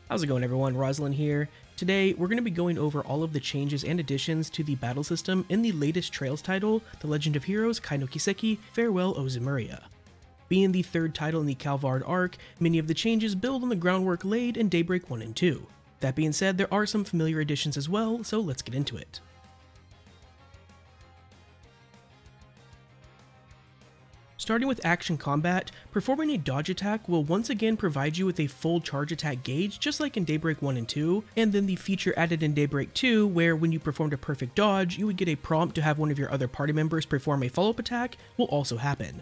How's it going, everyone? Roslyn here. Today, we're going to be going over all of the changes and additions to the battle system in the latest Trails title, The Legend of Heroes Kai no Kiseki Farewell O Zemuria. Being the third title in the Calvard arc, many of the changes build on the groundwork laid in Daybreak 1 and 2. That being said, there are some familiar additions as well, so let's get into it. Starting with action combat, performing a dodge attack will once again provide you with a full charge attack gauge just like in Daybreak 1 and 2, and then the feature added in Daybreak 2 where when you performed a perfect dodge, you would get a prompt to have one of your other party members perform a follow-up attack will also happen.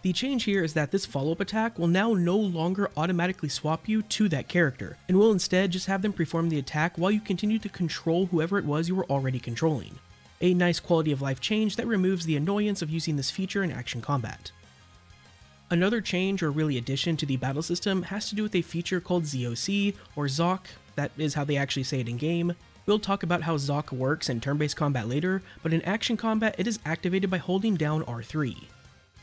The change here is that this follow-up attack will now no longer automatically swap you to that character, and will instead just have them perform the attack while you continue to control whoever it was you were already controlling. A nice quality of life change that removes the annoyance of using this feature in action combat. Another change, or really addition to the battle system, has to do with a feature called ZOC, or ZOC, that is how they actually say it in game. We'll talk about how ZOC works in turn-based combat later, but in action combat it is activated by holding down R3.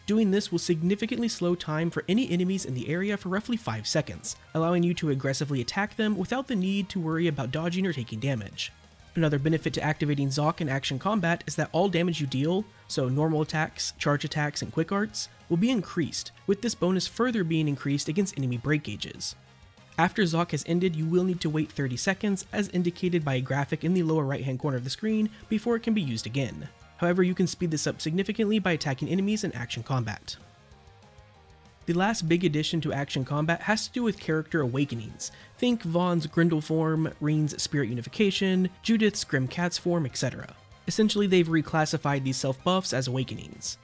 Doing this will significantly slow time for any enemies in the area for roughly 5 seconds, allowing you to aggressively attack them without the need to worry about dodging or taking damage. Another benefit to activating ZOC in action combat is that all damage you deal, so normal attacks, charge attacks, and quick arts, will be increased, with this bonus further being increased against enemy break gauges. After ZOC has ended, you will need to wait 30 seconds, as indicated by a graphic in the lower right hand corner of the screen, before it can be used again. However, you can speed this up significantly by attacking enemies in action combat. The last big addition to action combat has to do with character awakenings. Think Vaughn's Grendel form, Reen's Spirit Unification, Judith's Grim Cat's form, etc. Essentially, they've reclassified these self-buffs as awakenings.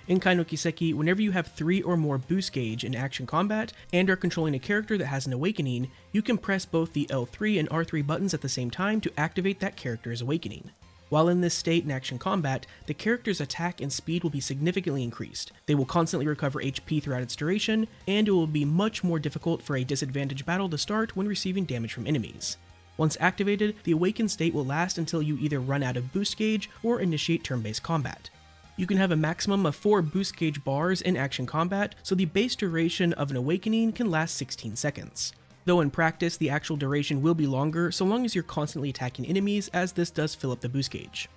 In Kai no Kiseki, whenever you have 3 or more boost gauge in action combat and are controlling a character that has an awakening, you can press both the L3 and R3 buttons at the same time to activate that character's awakening. While in this state in action combat, the character's attack and speed will be significantly increased. They will constantly recover HP throughout its duration, and it will be much more difficult for a disadvantaged battle to start when receiving damage from enemies. Once activated, the awakened state will last until you either run out of boost gauge or initiate turn-based combat. You can have a maximum of 4 boost gauge bars in action combat, so the base duration of an awakening can last 16 seconds. Though in practice, the actual duration will be longer so long as you're constantly attacking enemies, as this does fill up the boost gauge.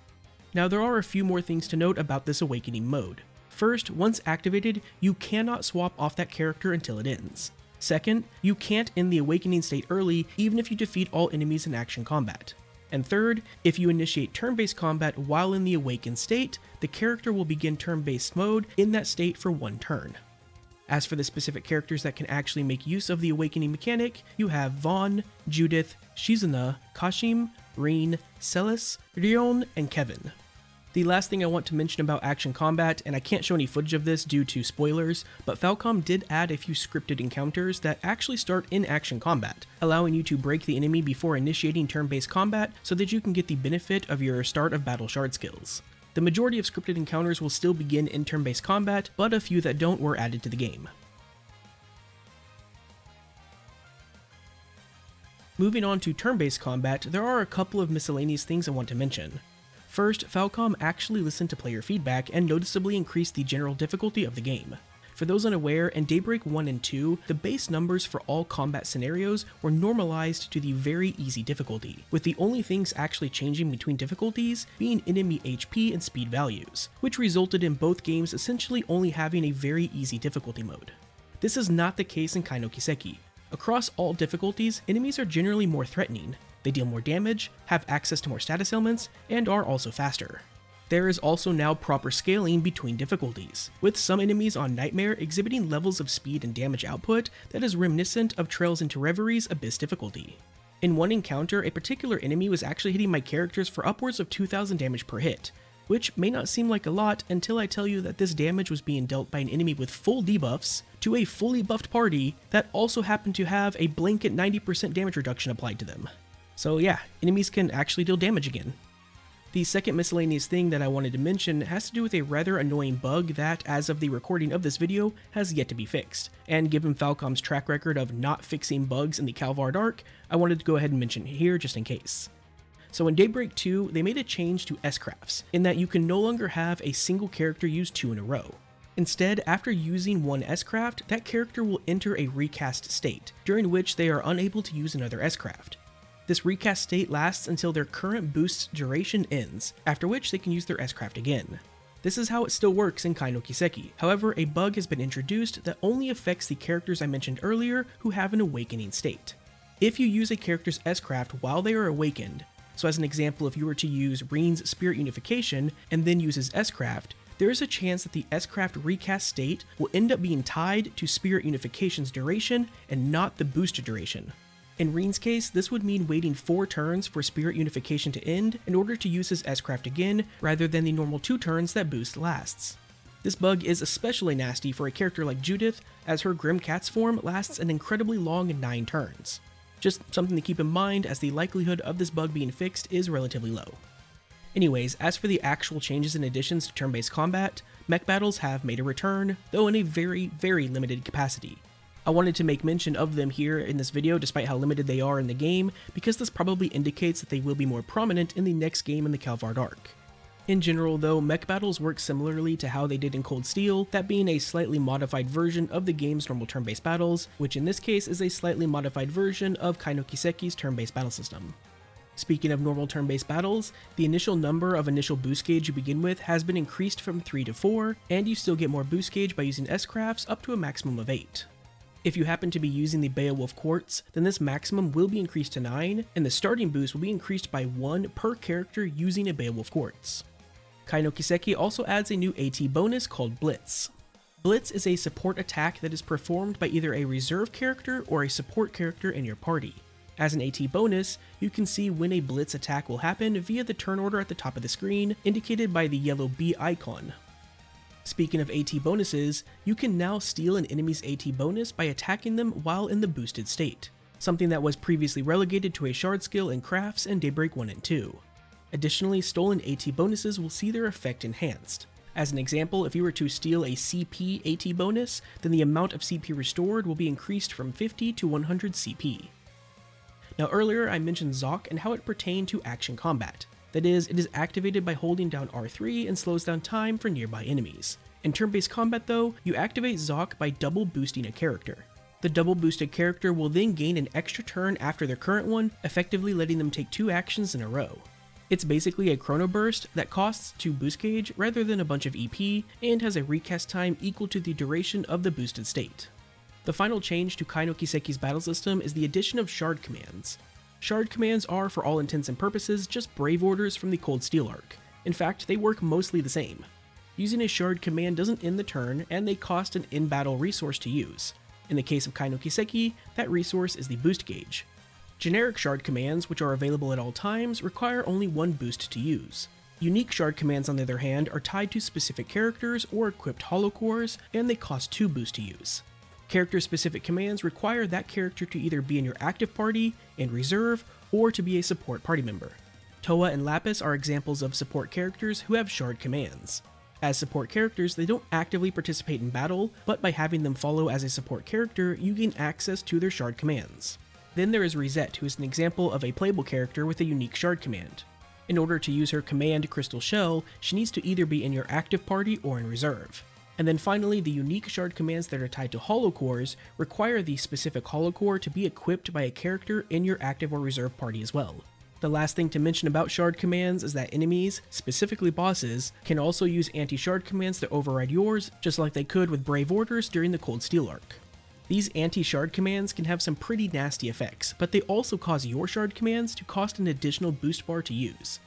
Now there are a few more things to note about this awakening mode. First, once activated, you cannot swap off that character until it ends. Second, you can't end the awakening state early even if you defeat all enemies in action combat. And third, if you initiate turn-based combat while in the awakened state, the character will begin turn-based mode in that state for 1 turn. As for the specific characters that can actually make use of the awakening mechanic, you have Vaughn, Judith, Shizuna, Kashim, Reen, Celis, Rion, and Kevin. The last thing I want to mention about action combat, and I can't show any footage of this due to spoilers, but Falcom did add a few scripted encounters that actually start in action combat, allowing you to break the enemy before initiating turn-based combat so that you can get the benefit of your start of battle shard skills. The majority of scripted encounters will still begin in turn-based combat, but a few that don't were added to the game. Moving on to turn-based combat, there are a couple of miscellaneous things I want to mention. First, Falcom actually listened to player feedback and noticeably increased the general difficulty of the game. For those unaware, in Daybreak 1 and 2, the base numbers for all combat scenarios were normalized to the very easy difficulty, with the only things actually changing between difficulties being enemy HP and speed values, which resulted in both games essentially only having a very easy difficulty mode. This is not the case in Kai no Kiseki. Across all difficulties, enemies are generally more threatening, they deal more damage, have access to more status ailments, and are also faster. There is also now proper scaling between difficulties, with some enemies on Nightmare exhibiting levels of speed and damage output that is reminiscent of Trails into Reverie's Abyss difficulty. In one encounter, a particular enemy was actually hitting my characters for upwards of 2,000 damage per hit, which may not seem like a lot until I tell you that this damage was being dealt by an enemy with full debuffs to a fully buffed party that also happened to have a blanket 90% damage reduction applied to them. So yeah, enemies can actually deal damage again. The second miscellaneous thing that I wanted to mention has to do with a rather annoying bug that, as of the recording of this video, has yet to be fixed. And given Falcom's track record of not fixing bugs in the Calvard arc, I wanted to go ahead and mention it here just in case. So in Daybreak 2, they made a change to S-crafts, in that you can no longer have a single character use 2 in a row. Instead, after using one S-Craft, that character will enter a recast state, during which they are unable to use another S-Craft. This recast state lasts until their current boost's duration ends, after which they can use their S-Craft again. This is how it still works in Kai no Kiseki. However, a bug has been introduced that only affects the characters I mentioned earlier who have an awakening state. If you use a character's S-Craft while they are awakened, so as an example, if you were to use Reen's Spirit Unification and then use his S-Craft, there is a chance that the S-Craft recast state will end up being tied to Spirit Unification's duration and not the booster duration. In Reen's case, this would mean waiting 4 turns for Spirit Unification to end in order to use his S-Craft again, rather than the normal 2 turns that boost lasts. This bug is especially nasty for a character like Judith, as her Grim Cat's form lasts an incredibly long 9 turns. Just something to keep in mind, as the likelihood of this bug being fixed is relatively low. Anyways, as for the actual changes and additions to turn-based combat, mech battles have made a return, though in a very limited capacity. I wanted to make mention of them here in this video despite how limited they are in the game, because this probably indicates that they will be more prominent in the next game in the Calvard arc. In general though, mech battles work similarly to how they did in Cold Steel, that being a slightly modified version of the game's normal turn-based battles, which in this case is a slightly modified version of Kai no Kiseki's turn-based battle system. Speaking of normal turn-based battles, the initial number of initial boost gauge you begin with has been increased from 3 to 4, and you still get more boost gauge by using S-Crafts up to a maximum of 8. If you happen to be using the Beowulf Quartz, then this maximum will be increased to 9, and the starting boost will be increased by 1 per character using a Beowulf Quartz. Kai no Kiseki also adds a new AT bonus called Blitz. Blitz is a support attack that is performed by either a reserve character or a support character in your party. As an AT bonus, you can see when a Blitz attack will happen via the turn order at the top of the screen, indicated by the yellow B icon. Speaking of AT bonuses, you can now steal an enemy's AT bonus by attacking them while in the boosted state, something that was previously relegated to a shard skill in Crafts and Daybreak 1 and 2. Additionally, stolen AT bonuses will see their effect enhanced. As an example, if you were to steal a CP AT bonus, then the amount of CP restored will be increased from 50 to 100 CP. Now earlier I mentioned Zoc and how it pertained to action combat. That is, it is activated by holding down R3 and slows down time for nearby enemies. In turn-based combat though, you activate Zoc by double boosting a character. The double boosted character will then gain an extra turn after their current one, effectively letting them take 2 actions in a row. It's basically a chrono burst that costs 2 boost gauge rather than a bunch of EP, and has a recast time equal to the duration of the boosted state. The final change to Kai no Kiseki's battle system is the addition of shard commands. Shard commands are, for all intents and purposes, just brave orders from the Cold Steel arc. In fact, they work mostly the same. Using a shard command doesn't end the turn, and they cost an in-battle resource to use. In the case of Kai no Kiseki, that resource is the boost gauge. Generic shard commands, which are available at all times, require only 1 boost to use. Unique shard commands, on the other hand, are tied to specific characters or equipped holocores, and they cost 2 boosts to use. Character-specific commands require that character to either be in your active party, in reserve, or to be a support party member. Toa and Lapis are examples of support characters who have shard commands. As support characters, they don't actively participate in battle, but by having them follow as a support character, you gain access to their shard commands. Then there is Risette, who is an example of a playable character with a unique shard command. In order to use her command Crystal Shell, she needs to either be in your active party or in reserve. And then finally, the unique shard commands that are tied to holocores require the specific holocore to be equipped by a character in your active or reserve party as well. The last thing to mention about shard commands is that enemies, specifically bosses, can also use anti-shard commands to override yours, just like they could with brave orders during the Cold Steel arc. These anti-shard commands can have some pretty nasty effects, but they also cause your shard commands to cost an additional boost bar to use.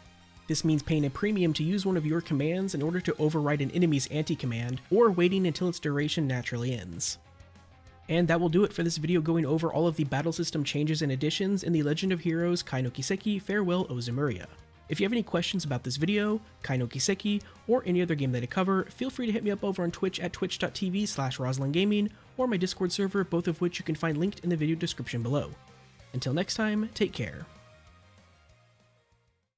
This means paying a premium to use one of your commands in order to override an enemy's anti-command, or waiting until its duration naturally ends. And that will do it for this video going over all of the battle system changes and additions in the Legend of Heroes Kai no Kiseki Farewell O Zemuria. If you have any questions about this video, Kai no Kiseki, or any other game that I cover, feel free to hit me up over on Twitch at twitch.tv/RoslinGaming, or my Discord server, both of which you can find linked in the video description below. Until next time, take care.